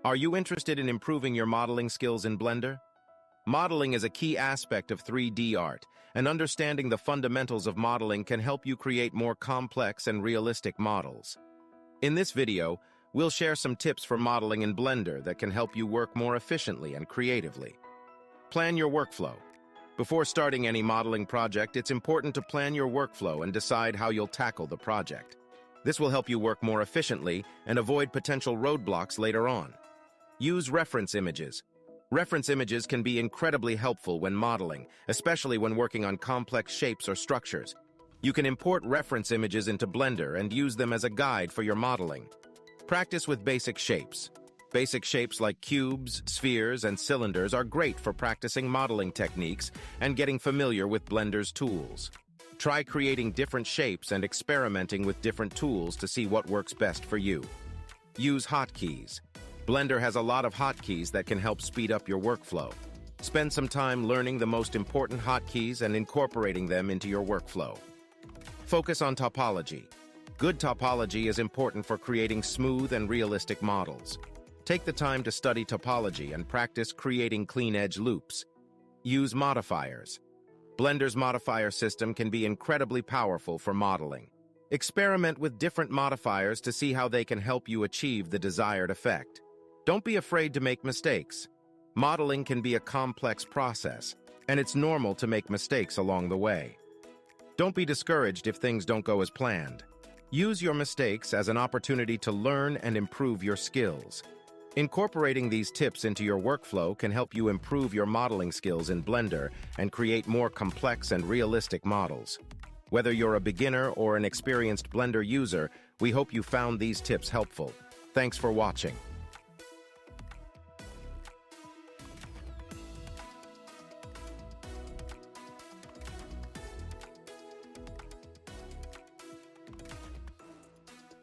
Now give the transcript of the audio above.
Are you interested in improving your modeling skills in Blender? Modeling is a key aspect of 3D art, and understanding the fundamentals of modeling can help you create more complex and realistic models. In this video, we'll share some tips for modeling in Blender that can help you work more efficiently and creatively. Plan your workflow. Before starting any modeling project, it's important to plan your workflow and decide how you'll tackle the project. This will help you work more efficiently and avoid potential roadblocks later on. Use reference images. Reference images can be incredibly helpful when modeling, especially when working on complex shapes or structures. You can import reference images into Blender and use them as a guide for your modeling. Practice with basic shapes. Basic shapes like cubes, spheres, and cylinders are great for practicing modeling techniques and getting familiar with Blender's tools. Try creating different shapes and experimenting with different tools to see what works best for you. Use hotkeys. Blender has a lot of hotkeys that can help speed up your workflow. Spend some time learning the most important hotkeys and incorporating them into your workflow. Focus on topology. Good topology is important for creating smooth and realistic models. Take the time to study topology and practice creating clean-edge loops. Use modifiers. Blender's modifier system can be incredibly powerful for modeling. Experiment with different modifiers to see how they can help you achieve the desired effect. Don't be afraid to make mistakes. Modeling can be a complex process, and it's normal to make mistakes along the way. Don't be discouraged if things don't go as planned. Use your mistakes as an opportunity to learn and improve your skills. Incorporating these tips into your workflow can help you improve your modeling skills in Blender and create more complex and realistic models. Whether you're a beginner or an experienced Blender user, we hope you found these tips helpful. Thanks for watching.